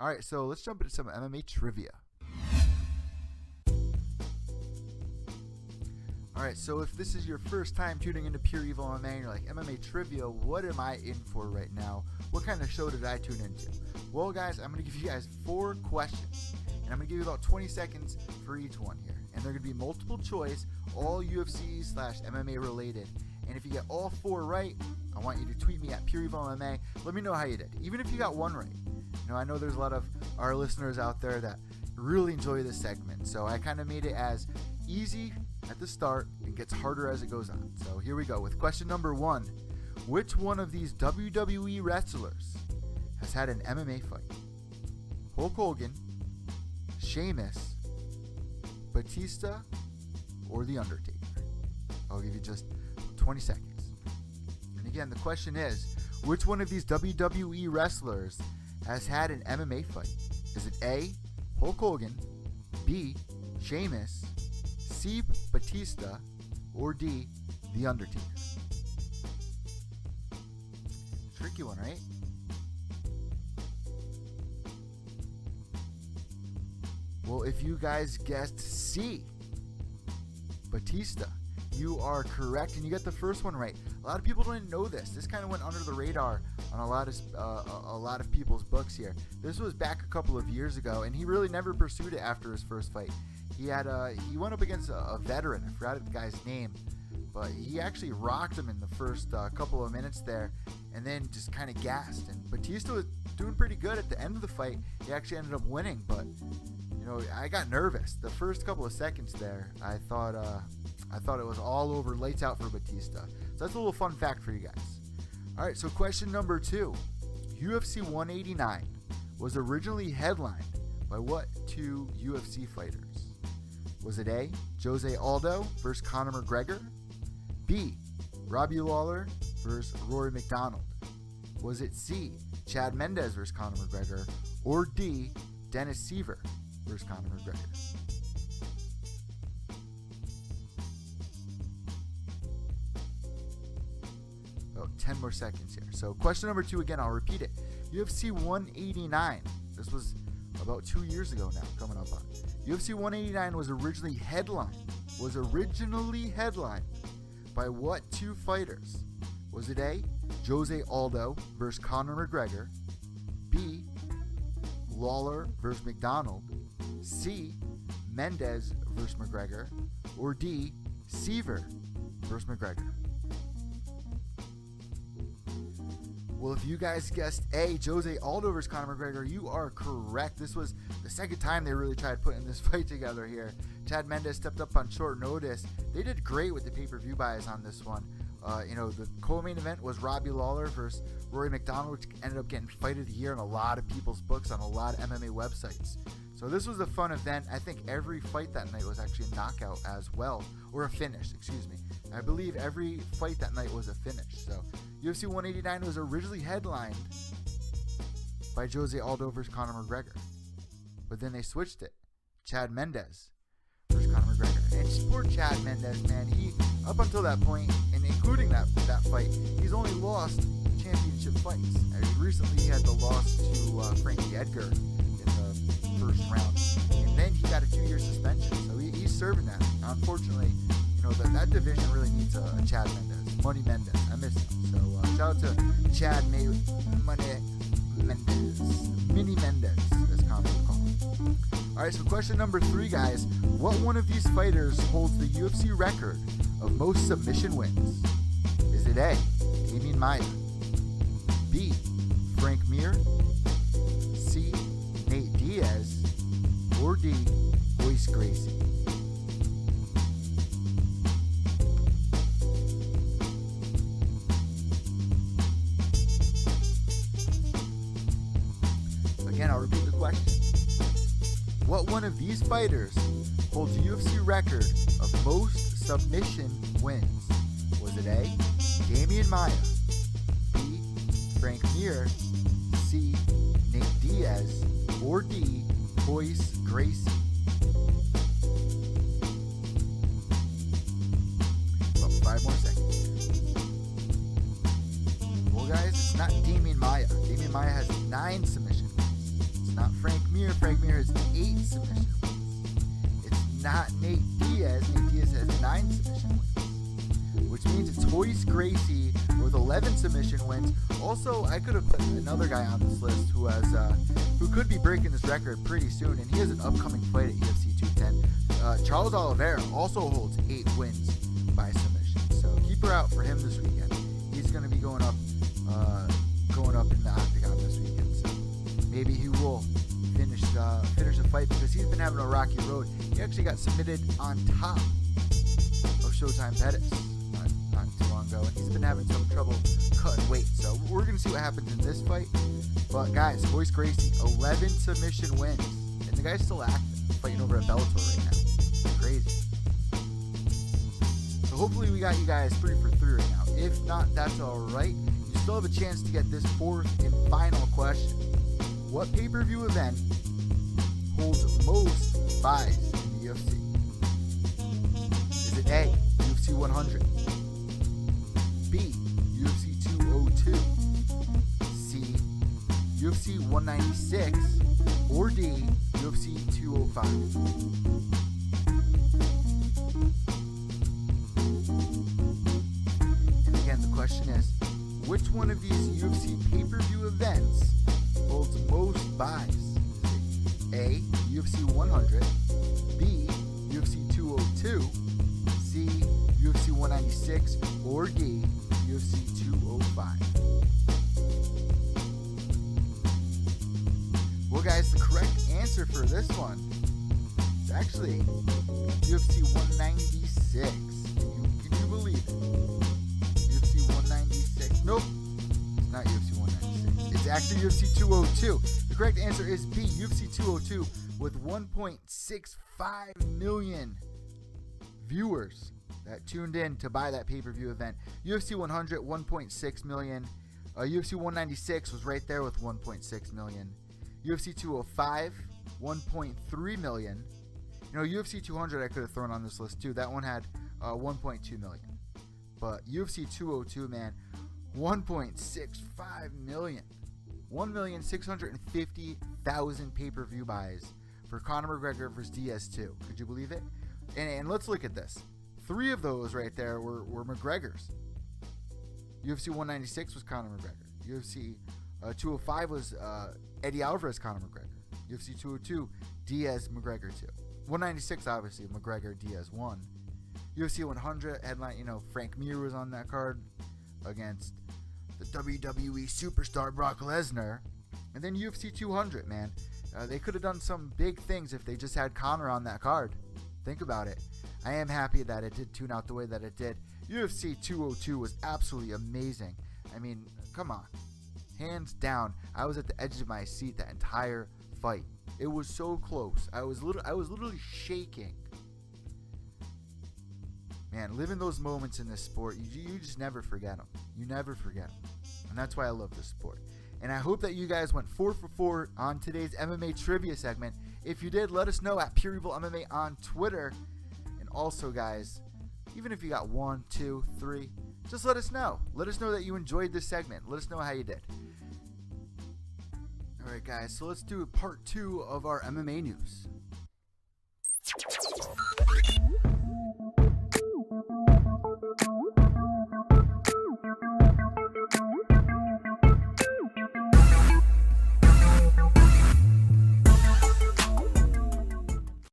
All right, so let's jump into some MMA trivia. All right, so if this is your first time tuning into Pure Evil MMA and you're like, MMA trivia, what am I in for right now? What kind of show did I tune into? Well, guys, I'm going to give you guys 4 questions, and I'm going to give you about 20 seconds for each one here. And they're going to be multiple choice, all UFC/MMA related. And if you get all 4 right, I want you to tweet me at Pure Evil MMA. Let me know how you did, even if you got 1 right. You know, I know there's a lot of our listeners out there that really enjoy this segment, so I kind of made it as easy at the start and gets harder as it goes on. So here we go with question number 1. Which one of these WWE wrestlers has had an MMA fight? Hulk Hogan, Sheamus, Batista, or The Undertaker? I'll give you just 20 seconds. And again, the question is, which one of these WWE wrestlers has had an MMA fight? Is it A, Hulk Hogan, B, Sheamus, C, Batista, or D, The Undertaker? Tricky one, right? Well, if you guys guessed C, Batista, you are correct, and you get the first one right. A lot of people didn't know this. This kind of went under the radar on a lot of people's books here. This was back a couple of years ago, and he really never pursued it after his first fight. He went up against a veteran. I forgot the guy's name, but he actually rocked him in the first couple of minutes there, and then just kind of gassed. And Batista was doing pretty good at the end of the fight. He actually ended up winning, but you know, I got nervous the first couple of seconds there. I thought it was all over, lights out for Batista. So that's a little fun fact for you guys. All right, so question number 2. UFC 189 was originally headlined by what 2 UFC fighters? Was it A, Jose Aldo versus Conor McGregor? B, Robbie Lawler versus Rory McDonald? Was it C, Chad Mendes versus Conor McGregor? Or D, Dennis Seaver versus Conor McGregor? About 10 more seconds here. So question number 2 again, I'll repeat it. UFC 189. This was about 2 years ago now, coming up on. UFC 189 was originally headlined by what 2 fighters? Was it A, Jose Aldo versus Conor McGregor? B, Lawler versus McDonald? C, Mendes versus McGregor? Or D, Seaver versus McGregor? Well, if you guys guessed A, Jose Aldo versus Conor McGregor, you are correct. This was the second time they really tried putting this fight together here. Chad Mendes stepped up on short notice. They did great with the pay-per-view buys on this one. The co-main event was Robbie Lawler versus Rory McDonald, which ended up getting Fight of the Year in a lot of people's books on a lot of MMA websites. So this was a fun event. I think every fight that night was actually a knockout as well, or a finish, excuse me. I believe every fight that night was a finish. So UFC 189 was originally headlined by Jose Aldo versus Conor McGregor, but then they switched it. Chad Mendes versus Conor McGregor. And poor Chad Mendes, man, he, up until that point, and including that fight, he's only lost championship fights. Recently he had the loss to Frankie Edgar in the first round, and then he got a 2-year suspension, so he's serving that. Now, unfortunately, you know, that division really needs a Chad Mendes, Money Mendes. I miss him. So shout out to Chad Money Mendes, Mini Mendes, as commonly called. All right, so question number 3, guys. What one of these fighters holds the UFC record of most submission wins? Is it A, Damian Maia? B, Frank Mir? C, Nate Diaz? Or D, Royce Gracie? Again, I'll repeat the question. What one of these fighters holds the UFC record of most submission wins? Was it A, Damian Maia? B, Frank Mir? C, Nate Diaz? Or D, Royce Gracie? About 5 more seconds. Well, guys, it's not Damian Maia. Damian Maia has 9 submission wins. It's not Frank Mir has 8 submission wins. It's not Nate Diaz. Nate Diaz has 9 submission wins, which means it's Royce Gracie with 11 submission wins. Also, I could have put another guy on this list who could be breaking this record pretty soon, and he has an upcoming fight at UFC 210. Charles Oliveira also holds 8 wins by submission, so keep her out for him this weekend. He's going to be going up in the octagon this weekend, so maybe he will finish the fight, because he's been having a rocky road. He actually got submitted on top of Showtime Pettis not too long ago, and he's been having some trouble cutting weight. So we're going to see what happens in this fight. But guys, Royce Gracie, 11 submission wins, and the guy's still active, fighting over at Bellator right now. Crazy. So hopefully we got you guys 3 for 3 right now. If not, that's all right. You still have a chance to get this 4th and final question. What pay-per-view event holds most buys in the UFC? Is it A, UFC 100, B, UFC 202, C, UFC 196, or D, UFC 205? And again, the question is, which one of these UFC pay-per-view events holds most buys? A, UFC 100, B, UFC 202, C, UFC 196, or D, UFC 205. Well, guys, the correct answer for this one is actually UFC 196. Can you believe it? UFC 196. Nope, it's not UFC 196. It's actually UFC 202. The correct answer is B, UFC 202, with 1.65 million viewers that tuned in to buy that pay-per-view event. UFC 100, 1.6 million. UFC 196 was right there with 1.6 million. UFC 205, 1.3 million. You know, UFC 200 I could have thrown on this list too. That one had 1.2 million. But UFC 202, man, 1.65 million. 1,650,000 pay-per-view buys for Conor McGregor versus Diaz 2. Could you believe it? And let's look at this. 3 of those right there were McGregor's. UFC 196 was Conor McGregor. UFC 205 was Eddie Alvarez, Conor McGregor. UFC 202, Diaz, McGregor 2. 196, obviously, McGregor, Diaz 1. UFC 100, headline, Frank Mir was on that card against the WWE superstar Brock Lesnar. And then UFC 200, man. They could have done some big things if they just had Conor on that card. Think about it. I am happy that it did tune out the way that it did. UFC 202 was absolutely amazing. I mean, come on. Hands down, I was at the edge of my seat that entire fight. It was so close. I was literally shaking. Man, living those moments in this sport, you just never forget them. You never forget them. And that's why I love this sport. And I hope that you guys went 4 for 4 on today's MMA trivia segment. If you did, let us know at Pure Evil MMA on Twitter. And also, guys, even if you got 1, 2, 3, just let us know. Let us know that you enjoyed this segment. Let us know how you did. All right, guys, so let's do part 2 of our MMA news.